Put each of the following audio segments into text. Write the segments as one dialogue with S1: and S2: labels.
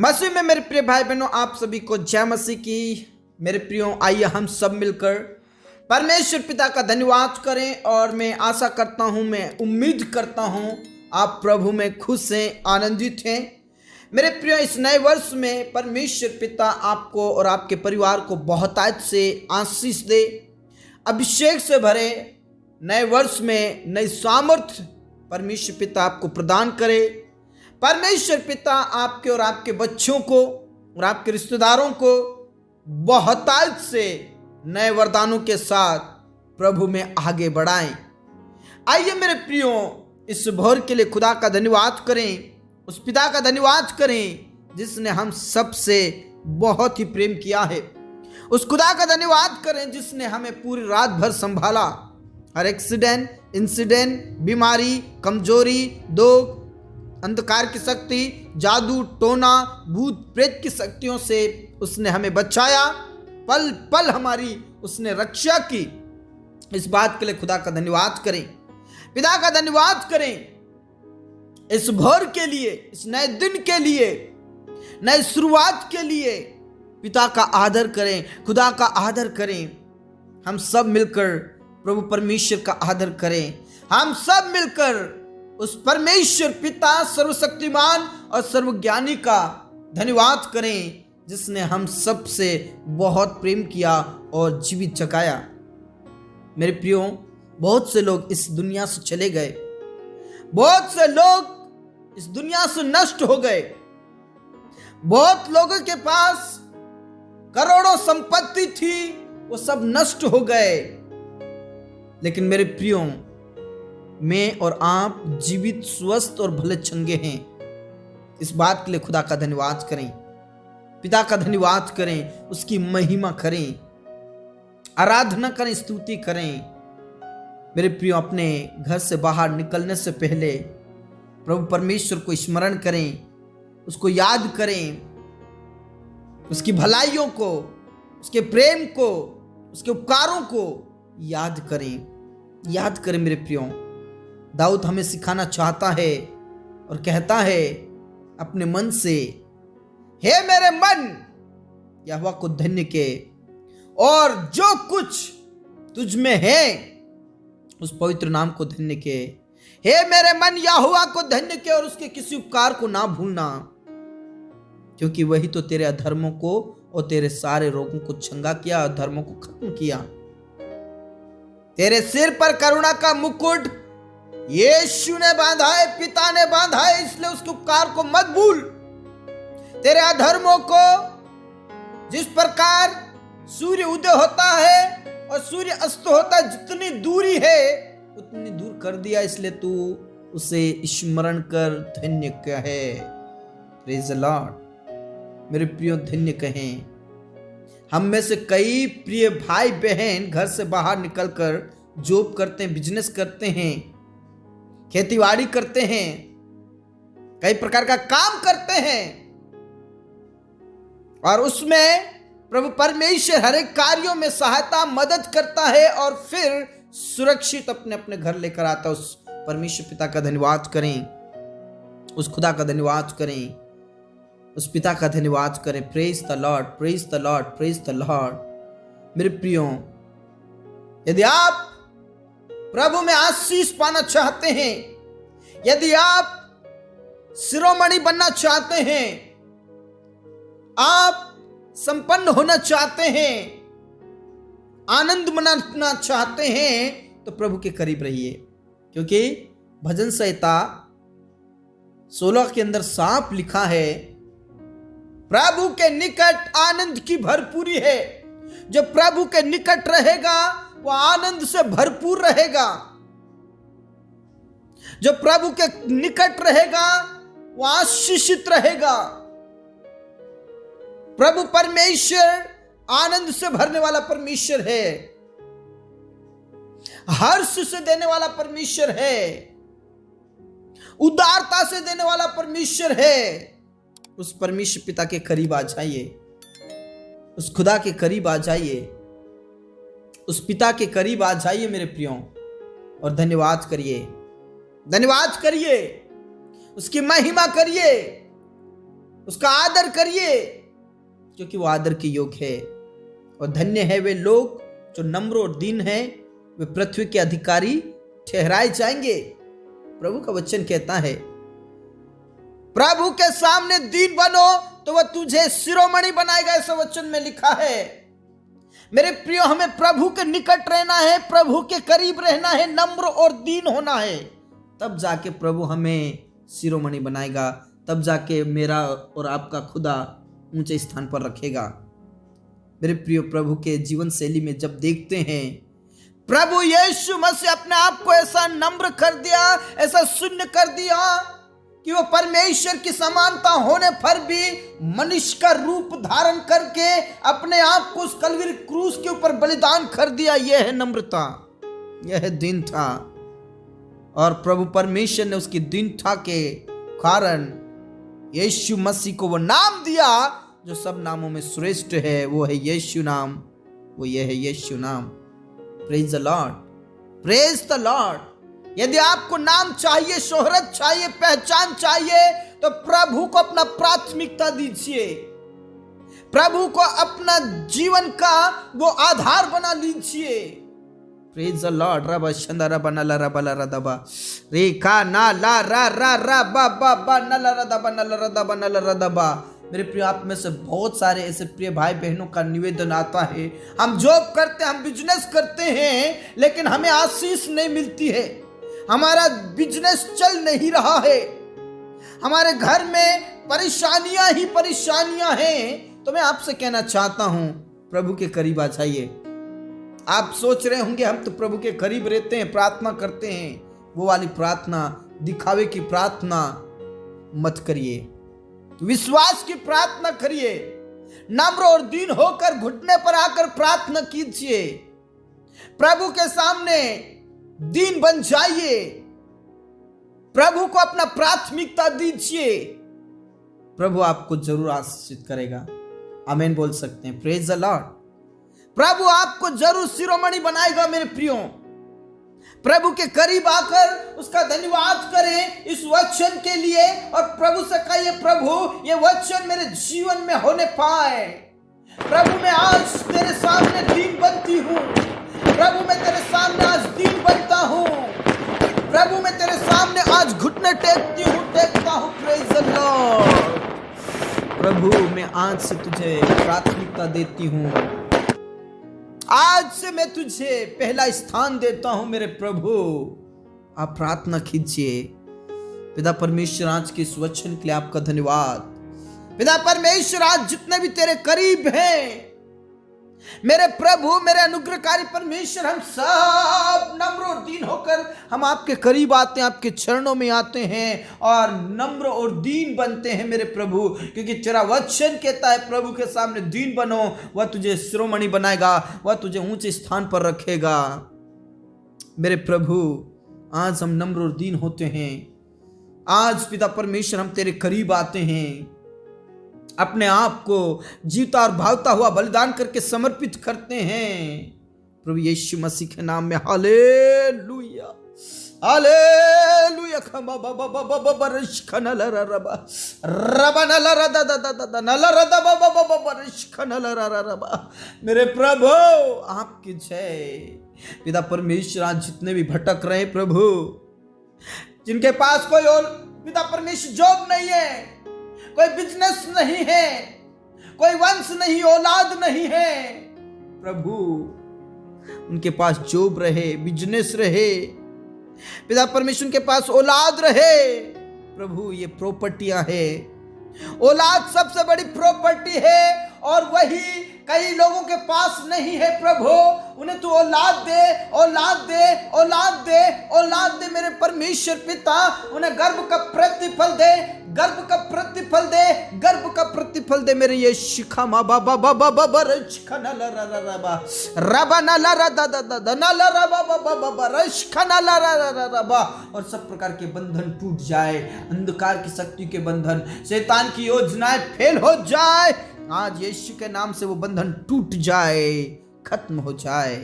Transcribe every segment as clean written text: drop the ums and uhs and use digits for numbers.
S1: मसीह में मेरे प्रिय भाई बहनों, आप सभी को जय मसीह की। मेरे प्रियो, आइए हम सब मिलकर परमेश्वर पिता का धन्यवाद करें। और मैं आशा करता हूं, मैं उम्मीद करता हूं आप प्रभु में खुश हैं, आनंदित हैं। मेरे प्रियो, इस नए वर्ष में परमेश्वर पिता आपको और आपके परिवार को बहुतायत से आशीष दे, अभिषेक से भरे। नए वर्ष में नई सामर्थ्य परमेश्वर पिता आपको प्रदान करे। परमेश्वर पिता आपके और आपके बच्चों को और आपके रिश्तेदारों को बहुतायत से नए वरदानों के साथ प्रभु में आगे बढ़ाएं। आइए मेरे प्रियो, इस भोर के लिए खुदा का धन्यवाद करें, उस पिता का धन्यवाद करें जिसने हम सबसे बहुत ही प्रेम किया है। उस खुदा का धन्यवाद करें जिसने हमें पूरी रात भर संभाला। हर एक्सीडेंट, इंसिडेंट, बीमारी, कमजोरी, दुख, अंधकार की शक्ति, जादू, टोना, भूत प्रेत की शक्तियों से उसने हमें बचाया। पल पल हमारी उसने रक्षा की। इस बात के लिए खुदा का धन्यवाद करें, पिता का धन्यवाद करें। इस भोर के लिए, इस नए दिन के लिए, नई शुरुआत के लिए पिता का आदर करें, खुदा का आदर करें। हम सब मिलकर प्रभु परमेश्वर का आदर करें। हम सब मिलकर उस परमेश्वर पिता सर्वशक्तिमान और सर्वज्ञानी का धन्यवाद करें जिसने हम सबसे बहुत प्रेम किया और जीवित जगाया। मेरे प्रियो, बहुत से लोग इस दुनिया से चले गए, बहुत से लोग इस दुनिया से नष्ट हो गए, बहुत लोगों के पास करोड़ों संपत्ति थी, वो सब नष्ट हो गए। लेकिन मेरे प्रियो, मैं और आप जीवित, स्वस्थ और भले चंगे हैं। इस बात के लिए खुदा का धन्यवाद करें, पिता का धन्यवाद करें, उसकी महिमा करें, आराधना करें, स्तुति करें। मेरे प्रियो, अपने घर से बाहर निकलने से पहले प्रभु परमेश्वर को स्मरण करें, उसको याद करें, उसकी भलाइयों को, उसके प्रेम को, उसके उपकारों को याद करें। याद करें मेरे प्रियो। दाऊद हमें सिखाना चाहता है और कहता है अपने मन से, हे मेरे मन, यहोवा को धन्य के, और जो कुछ तुझ में है उस पवित्र नाम को धन्य के। हे मेरे मन, यहोवा को धन्य के और उसके किसी उपकार को ना भूलना, क्योंकि वही तो तेरे अधर्मों को और तेरे सारे रोगों को चंगा किया, अधर्मों को खत्म किया। तेरे सिर पर करुणा का मुकुट यीशु ने बांधा है, पिता ने बांधा है, इसलिए उसके उपकार को मत भूल। तेरे अधर्मों को, जिस प्रकार सूर्य उदय होता है और सूर्य अस्त होता है, जितनी दूरी है उतनी दूर कर दिया, इसलिए तू उसे स्मरण कर धन्य कहे। Praise the Lord. मेरे प्रियो, धन्य कहें। हम में से कई प्रिय भाई बहन घर से बाहर निकलकर जॉब करते हैं, बिजनेस करते हैं, खेतीबाड़ी करते हैं, कई प्रकार का काम करते हैं, और उसमें प्रभु परमेश्वर हर एक कार्यों में सहायता, मदद करता है और फिर सुरक्षित अपने अपने घर लेकर आता है। उस परमेश्वर पिता का धन्यवाद करें, उस खुदा का धन्यवाद करें, उस पिता का धन्यवाद करें। Praise the Lord, praise the Lord, praise the Lord. मेरे प्रियो, यदि आप प्रभु में आशीष पाना चाहते हैं, यदि आप शिरोमणि बनना चाहते हैं, आप संपन्न होना चाहते हैं, आनंद मनाना चाहते हैं, तो प्रभु के करीब रहिए। क्योंकि भजन संहिता 16 के अंदर साफ लिखा है, प्रभु के निकट आनंद की भरपूरी है। जो प्रभु के निकट रहेगा वो आनंद से भरपूर रहेगा। जो प्रभु के निकट रहेगा वो आशीषित रहेगा। प्रभु परमेश्वर आनंद से भरने वाला परमेश्वर है, हर्ष से देने वाला परमेश्वर है, उदारता से देने वाला परमेश्वर है। उस परमेश्वर पिता के करीब आ जाइए, उस खुदा के करीब आ जाइए, उस पिता के करीब आ जाइए मेरे प्रियो, और धन्यवाद करिए, धन्यवाद करिए, उसकी महिमा करिए। उसका आदर करिए, क्योंकि वो आदर के योग्य है। और धन्य है वे लोग जो नम्र और दीन है, वे पृथ्वी के अधिकारी ठहराए जाएंगे। प्रभु का वचन कहता है, प्रभु के सामने दीन बनो तो वह तुझे शिरोमणि बनाएगा, ऐसा वचन में लिखा है। मेरे प्रियो, हमें प्रभु के निकट रहना है, प्रभु के करीब रहना है, नम्र और दीन होना है, तब जाके प्रभु हमें शिरोमणि बनाएगा, तब जाके मेरा और आपका खुदा ऊंचे स्थान पर रखेगा। मेरे प्रियो, प्रभु के जीवन शैली में जब देखते हैं, प्रभु यीशु मसीह अपने आप को ऐसा नम्र कर दिया, ऐसा शून्य कर दिया कि वो परमेश्वर की समानता होने पर भी मनुष्य का रूप धारण करके अपने आप को उस कलवरी क्रूस के ऊपर बलिदान कर दिया। यह है नम्रता, यह है दीनता। और प्रभु परमेश्वर ने उसकी दीनता के कारण यीशु मसीह को वो नाम दिया जो सब नामों में श्रेष्ठ है, वो है यीशु नाम, वो ये है यीशु नाम। Praise the Lord, praise the Lord. यदि आपको नाम चाहिए, शोहरत चाहिए, पहचान चाहिए, तो प्रभु को अपना प्राथमिकता दीजिए, प्रभु को अपना जीवन का वो आधार बना लीजिए। Praise the Lord. Rava Shanda रबा नला रबा ला रदबा रे का ना ला रा रा रा बा बा बा नला रदबा नला रदबा नला रदबा। मेरे प्रिय, आप में से बहुत सारे ऐसे प्रिय भाई बहनों का निवेदन आता है, हम जॉब करते हैं, हम बिजनेस करते हैं, लेकिन हमें आशीष नहीं मिलती है, हमारा बिजनेस चल नहीं रहा है, हमारे घर में परेशानियां ही परेशानियां हैं। तो मैं आपसे कहना चाहता हूं, प्रभु के करीब आ जाइए। आप सोच रहे होंगे हम तो प्रभु के करीब रहते हैं, प्रार्थना करते हैं, वो वाली प्रार्थना, दिखावे की प्रार्थना मत करिए, विश्वास की प्रार्थना करिए। नम्र और दीन होकर घुटने पर आकर प्रार्थना कीजिए, प्रभु के सामने दीन बन जाइए, प्रभु को अपना प्राथमिकता दीजिए, प्रभु आपको जरूर आशीषित करेगा। आमीन बोल सकते हैं। Praise the Lord. प्रभु आपको जरूर शिरोमणि बनाएगा। मेरे प्रियो, प्रभु के करीब आकर उसका धन्यवाद करें इस वचन के लिए, और प्रभु से कहिए, प्रभु ये वचन मेरे जीवन में होने पाए। प्रभु मैं आज तेरे सामने दीन बनती हूँ, प्रभु मैं तेरे सामने आज दीन बनता हूँ, प्रभु मैं तेरे सामने आज घुटने टेकता हूँ। Praise the Lord. प्रभु मैं आज से तुझे प्राथमिकता देती हूँ, आज से मैं तुझे पहला स्थान देता हूं। मेरे प्रभु, आप प्रार्थना कीजिए। पिता परमेश्वर, आज के इस वचन के लिए आपका धन्यवाद। पिता परमेश्वर, आज जितने भी तेरे करीब हैं, मेरे प्रभु, मेरे अनुग्रहकारी परमेश्वर, हम सब नम्र और दीन होकर हम आपके करीब आते हैं, आपके चरणों में आते हैं और नम्र और दीन बनते हैं। मेरे प्रभु, क्योंकि तेरा वचन कहता है, प्रभु के सामने दीन बनो, वह तुझे शिरोमणि बनाएगा, वह तुझे ऊंचे स्थान पर रखेगा। मेरे प्रभु, आज हम नम्र और दीन होते हैं। आज पिता परमेश्वर, हम तेरे करीब आते हैं, अपने आप को जीता और भागता हुआ बलिदान करके समर्पित करते हैं प्रभु यीशु मसीह के नाम में। Hallelujah, hallelujah. खमा बाबा बाबा बाबा रशखन लरा रबा रबा नला रदा दा नला रदा बाबा बाबा रशखन लरा रबा। मेरे प्रभु, आपकी जय। पिता परमेश्वर, आज जितने भी भटक रहे प्रभु, जिनके पास कोई और पिता परमेश्वर जॉब नहीं है, कोई बिजनेस नहीं है, कोई वंश नहीं, औलाद नहीं है, प्रभु उनके पास जॉब रहे, बिजनेस रहे, पिता परमेश्वर के पास औलाद रहे। प्रभु, ये प्रॉपर्टियां है, औलाद सबसे बड़ी प्रॉपर्टी है, और वही कई लोगों के पास नहीं है। प्रभु, उन्हें तू औलाद दे, औलाद दे, औलाद दे, औलाद दे। मेरे परमेश्वर पिता, उन्हें गर्भ का प्रतिफल दे, गर्भ का प्रतिफल दे, गर्भ का प्रतिफल दे। मेरे ये शिखा मा बाबा बाबा बाबा रचखा न ला रा रा रा बा रबा न ला रा दा दा दा दा न ला रा बाबा बाबा रचखा न ला रा रा रा रा बा। और सब प्रकार के बंधन टूट जाए, अंधकार की शक्ति के बंधन, शैतान की योजनाएं फेल हो जाए। आज यीशु के नाम से वो बंधन टूट जाए, खत्म हो जाए।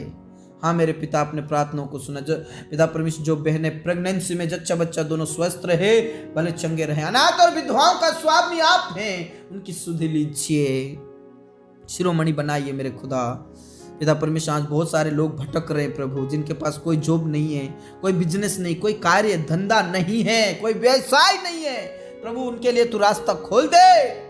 S1: हाँ मेरे पिता, अपने प्रार्थनाओं को सुना। जो पिता परमेश्वर, जो बहनें प्रेगनेंसी में जच्चा बच्चा दोनों स्वस्थ रहे, भले चंगे रहे। अनाथ और विधवाओं का स्वामी आप हैं, उनकी सुधि लीजिए, शिरोमणि बनाइए मेरे खुदा। पिता परमेश्वर, आज बहुत सारे लोग भटक रहे हैं प्रभु, जिनके पास कोई जॉब नहीं है, कोई बिजनेस नहीं, कोई कार्य धंधा नहीं है, कोई व्यवसाय नहीं है प्रभु, उनके लिए तू रास्ता खोल दे,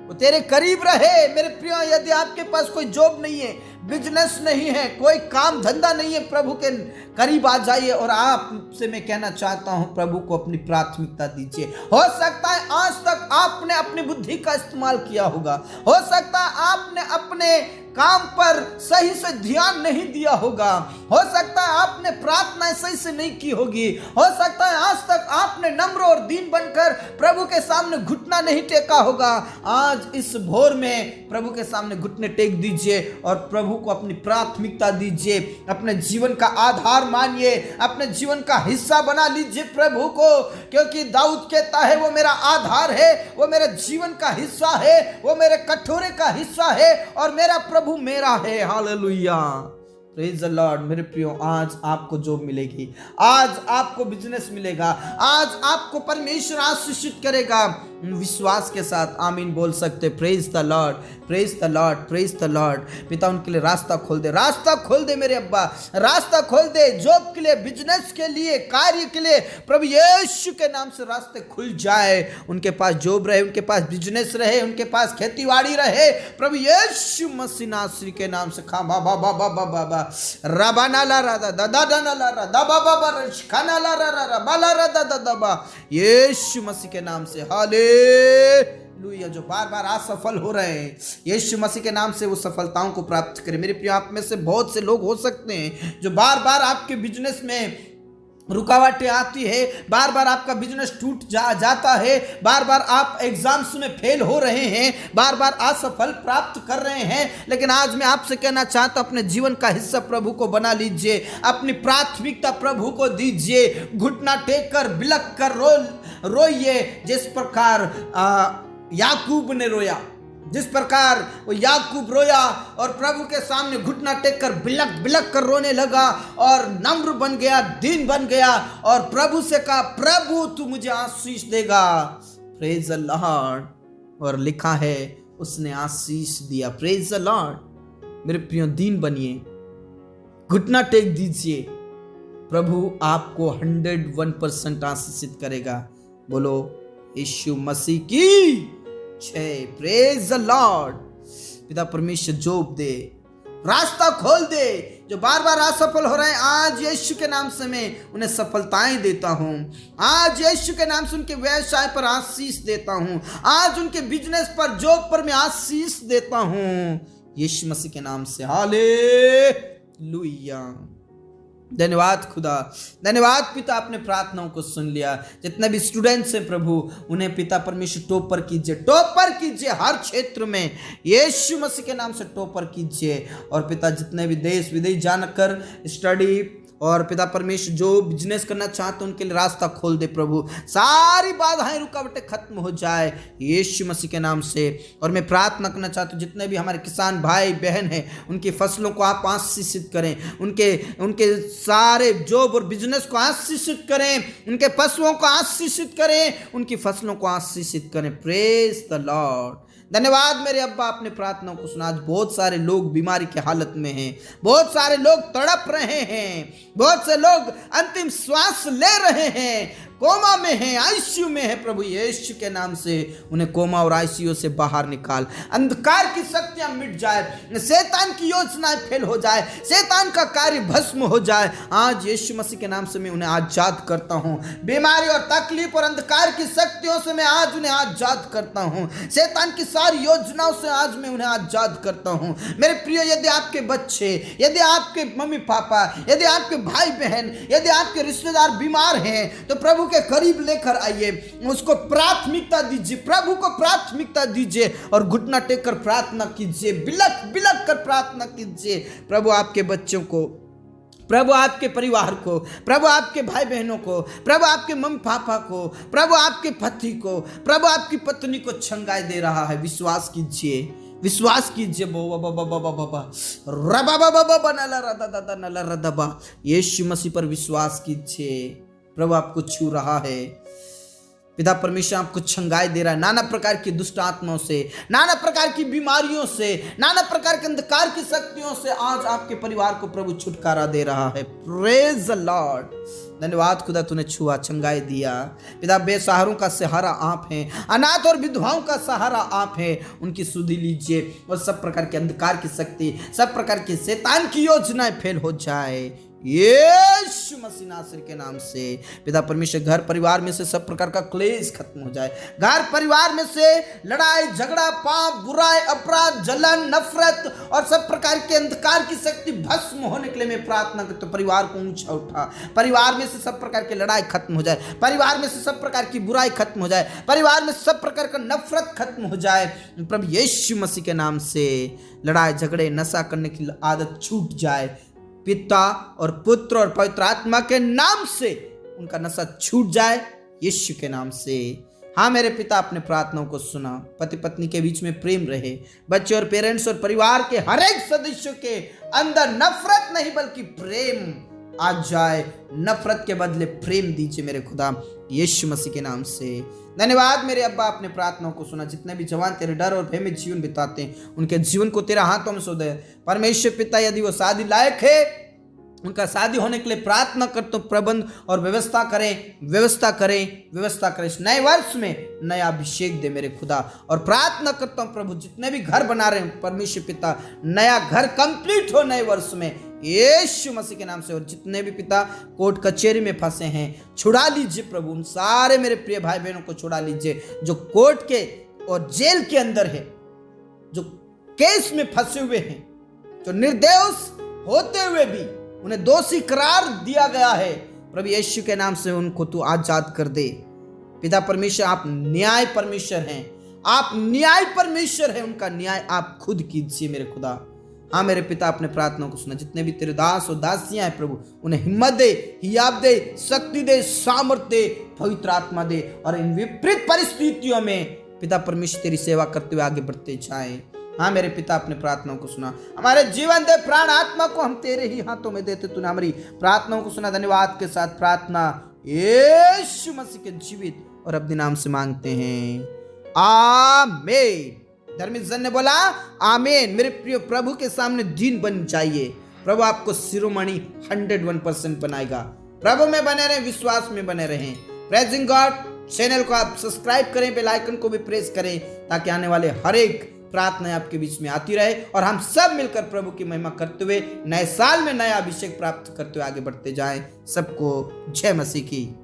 S1: वो तेरे करीब रहे। मेरे प्रिय, यदि आपके पास कोई जॉब नहीं है, बिजनेस नहीं है, कोई काम धंधा नहीं है, प्रभु के करीब आ जाइए। और आपसे मैं कहना चाहता हूं, प्रभु को अपनी प्राथमिकता दीजिए। हो सकता है आज तक आपने अपनी बुद्धि का इस्तेमाल किया होगा, हो सकता है आपने अपने काम पर सही से ध्यान नहीं दिया होगा, हो सकता है आपने प्रार्थना सही से नहीं की होगी, हो सकता है आज तक आपने नम्र और दीन बनकर प्रभु के सामने घुटना नहीं टेका होगा। आज इस भोर में प्रभु के सामने घुटने टेक दीजिए और प्रभु को अपनी प्राथमिकता दीजिए, अपने जीवन का आधार मानिए, अपने जीवन का हिस्सा बना लीजिए प्रभु को। क्योंकि दाऊद कहता है, वो मेरा आधार है, वो मेरे जीवन का हिस्सा है, वो मेरे कटोरे का हिस्सा है और मेरा प्रभु मेरा है। Hallelujah, praise the Lord. मेरे प्रियो, आज आपको जॉब मिलेगी, आज आपको बिजनेस मिलेगा, आज आपको परमेश्वर आशीषित करेगा। विश्वास के साथ आमीन बोल सकते। Praise the Lord, praise the Lord, praise the Lord. पिता उनके लिए रास्ता खोल दे, रास्ता खोल दे मेरे अब्बा, रास्ता खोल दे। जॉब के लिए, बिजनेस के लिए, कार्य के लिए प्रभु यीशु के नाम से रास्ते खुल जाए। उनके पास जॉब रहे, उनके पास बिजनेस रहे, उनके पास खेतीबाड़ी रहे, प्रभु यीशु मसीह नासरी के नाम से। खा बाबा बाबा बाबा बा रबाना ला रा दा दा दा ना ला रा दा बाबा बा रशखाना ला रा रा रा बाला रा दा दा दा बा, यीशु मसीह के नाम से। हालेलुया। जो बार बार असफल हो रहे हैं, यीशु मसीह के नाम से वो सफलताओं को प्राप्त करें। मेरे प्रिय, आप में से बहुत से लोग हो सकते हैं जो बार बार आपके बिजनेस में रुकावटें आती है, बार बार आपका बिजनेस टूट जाता है, बार बार आप एग्जाम्स में फेल हो रहे हैं, बार बार असफल प्राप्त कर रहे हैं। लेकिन आज मैं आपसे कहना चाहता हूं, अपने जीवन का हिस्सा प्रभु को बना लीजिए, अपनी प्राथमिकता प्रभु को दीजिए। घुटना टेक कर बिलक कर रोइए, जिस प्रकार याकूब ने रोया, जिस प्रकार वो याकूब रोया और प्रभु के सामने घुटना टेक कर बिलक बिलक कर रोने लगा और नम्र बन गया, दीन बन गया और प्रभु से कहा, प्रभु तू मुझे आशीष देगा। Praise the Lord. और लिखा है उसने आशीष दिया। Praise the Lord. मेरे प्रियो, दीन बनिए, घुटना टेक दीजिए, प्रभु आपको 101% आशीषित करेगा। बोलो यीशु मसीह की जय। Praise the Lord. पिता परमेश्वर जॉब दे, रास्ता खोल दे। जो बार बार असफल हो रहे हैं, आज यीशु के नाम से मैं उन्हें सफलताएं देता हूं। आज यीशु के नाम से उनके व्यवसाय पर आशीष देता हूं, आज उनके बिजनेस पर, जॉब पर मैं आशीष देता हूं, यीशु मसीह के नाम से। हालेलुया। धन्यवाद खुदा, धन्यवाद पिता, आपने प्रार्थनाओं को सुन लिया। जितने भी स्टूडेंट्स हैं प्रभु, उन्हें पिता परमेश्वर टॉपर कीजिए, टॉपर कीजिए हर क्षेत्र में, यीशु मसीह के नाम से टॉपर कीजिए। और पिता, जितने भी देश विदेश जानकर स्टडी और पिता परमेश्वर जो बिजनेस करना चाहते हैं, उनके लिए रास्ता खोल दे प्रभु। सारी बाधाएं, रुकावटें खत्म हो जाए यीशु मसीह के नाम से। और मैं प्रार्थना करना चाहता हूँ, जितने भी हमारे किसान भाई बहन हैं, उनकी फसलों को आप आशीषित करें, उनके सारे जॉब और बिजनेस को आशीषित करें, उनके पशुओं को आशीषित करें, उनकी फसलों को आशीषित करें। Praise the Lord. धन्यवाद मेरे अब्बा, अपने प्रार्थनाओं को सुना। आज बहुत सारे लोग बीमारी की हालत में हैं, बहुत सारे लोग तड़प रहे हैं, बहुत से लोग अंतिम श्वास ले रहे हैं, कोमा में है, आईसीयू में है। प्रभु यीशु के नाम से उन्हें कोमा और आईसीयू से बाहर निकाल। अंधकार की शक्तियां मिट जाए, शैतान की योजनाएं फेल हो जाए, शैतान का कार्य भस्म हो जाए। आज यीशु मसीह के नाम से मैं उन्हें आजाद करता हूं। बीमारी और तकलीफ और अंधकार की शक्तियों से मैं आज उन्हें आजाद करता हूं। शैतान की सारी योजनाओं से आज मैं उन्हें आजाद करता हूं। मेरे प्रिय, यदि आपके बच्चे, यदि आपके मम्मी पापा, यदि आपके भाई बहन, यदि आपके रिश्तेदार बीमार हैं, तो प्रभु के करीब लेकर आइए, उसको प्राथमिकता दीजिए, प्रभु को प्राथमिकता दीजिए और घुटना टेक कर प्रार्थना कीजिए, बिलक बिलक कर प्रार्थना कीजिए। प्रभु आपके बच्चों को, प्रभु आपके परिवार को, प्रभु आपके भाई बहनों को, प्रभु आपके मम्मी पापा को, प्रभु आपके पति को, प्रभु आपकी पत्नी को छंगाई दे रहा है। विश्वास कीजिए, विश्वास कीजिए। यीशु मसीह पर विश्वास कीजिए। प्रभु आपको छू रहा है। पिता परमेश्वर आपको छंगाई दे रहा है नाना प्रकार की दुष्ट आत्माओं से, नाना प्रकार की बीमारियों से, नाना प्रकार के अंधकार की शक्तियों से। आज आपके परिवार को प्रभु छुटकारा दे रहा है। Praise the Lord. धन्यवाद खुदा, तूने छुआ, छंगाई दिया। पिता बेसहारों का सहारा आप हैं, अनाथ और विधवाओं का सहारा आप हैं। उनकी सुधि लीजिए और सब प्रकार के अंधकार की शक्ति, सब प्रकार की शैतान की योजनाएं फेल हो जाए यीशु मसीह नासरी के नाम से। पिता परमेश्वर घर परिवार में से सब प्रकार का क्लेश खत्म हो जाए। घर परिवार में से लड़ाई झगड़ा, पाप, बुराई, अपराध, जलन, नफरत और सब प्रकार के अंधकार की शक्ति भस्म होने के लिए मैं प्रार्थना करता हूं। परिवार को ऊंचा उठा। परिवार में से सब प्रकार की लड़ाई खत्म हो जाए। परिवार में से सब प्रकार की बुराई खत्म हो जाए। परिवार में सब प्रकार का नफरत खत्म हो जाए। प्रभु यीशु मसीह के नाम से लड़ाई झगड़े, नशा करने की आदत छूट जाए। पिता और पुत्र और पवित्र आत्मा के नाम से उनका नशा छूट जाए यीशु के नाम से। हाँ मेरे पिता, अपने प्रार्थनाओं को सुना। पति पत्नी के बीच में प्रेम रहे। बच्चे और पेरेंट्स और परिवार के हर एक सदस्यों के अंदर नफरत नहीं बल्कि प्रेम आ जाए। नफरत के बदले प्रेम दीजिए मेरे खुदा, यीशु मसीह के नाम से। धन्यवाद मेरे अब्बा, अपने प्रार्थनाओं को सुना। जितने भी जवान तेरे डर और भय में जीवन बिताते हैं, उनके जीवन को तेरे हाथों में सौंप दे। परमेश्वर पिता, यदि वो शादी लायक है, उनका शादी होने के लिए प्रार्थना करते हो। प्रबंध और व्यवस्था करें इस नए वर्ष में नया अभिषेक दे मेरे खुदा। और प्रार्थना करता हूँ प्रभु, जितने भी घर बना रहे हैं परमेश्वर पिता, नया घर कंप्लीट हो नए वर्ष में यीशु मसीह के नाम से। और जितने भी पिता कोर्ट कचहरी में फंसे हैं, छुड़ा लीजिए प्रभु। उन सारे मेरे प्रिय भाई बहनों को छुड़ा लीजिए जो कोर्ट के और जेल के अंदर है, जो केस में फंसे हुए हैं, जो निर्दोष होते हुए भी उन्हें दोषी करार दिया गया है। प्रभु यीशु के नाम से उनको तू आजाद कर दे। पिता परमेश्वर, आप न्याय परमेश्वर हैं, आप न्याय परमेश्वर हैं। उनका न्याय आप खुद कीजिए मेरे खुदा। हाँ मेरे पिता, अपने प्रार्थनाओं को सुना। जितने भी तेरे दास और दासियां हैं प्रभु, उन्हें हिम्मत दे, हियाब दे, शक्ति दे, सामर्थ्य दे, पवित्र आत्मा दे। और इन विपरीत परिस्थितियों में पिता परमेश्वर तेरी सेवा करते हुए आगे बढ़ते जाएं। हाँ मेरे पिता, अपने प्रार्थनाओं को सुना। हमारे जीवन दे, प्राण आत्मा को हम तेरे ही हाथों में देते। तूने हमारी प्रार्थनाओं को सुना। धन्यवाद के साथ प्रार्थना यीशु मसीह के जीवित और अपने नाम से मांगते हैं, आमीन। धर्मी जन ने बोला आमीन। मेरे प्रिय, प्रभु के सामने दीन बन जाइए। प्रभु आपको शिरोमणि 101% बनाएगा। प्रभु में बने रहें, विश्वास में बने रहें। Praising God. चैनल को आप सब्सक्राइब करें, बेल आइकन को भी प्रेस करें, ताकि आने वाले हर एक प्रार्थना आपके बीच में आती रहे और हम सब मिलकर प्रभु की महिमा करते हुए नए साल में नया अभिषेक प्राप्त करते हुए आगे बढ़ते जाएं। सबको जय मसीह की।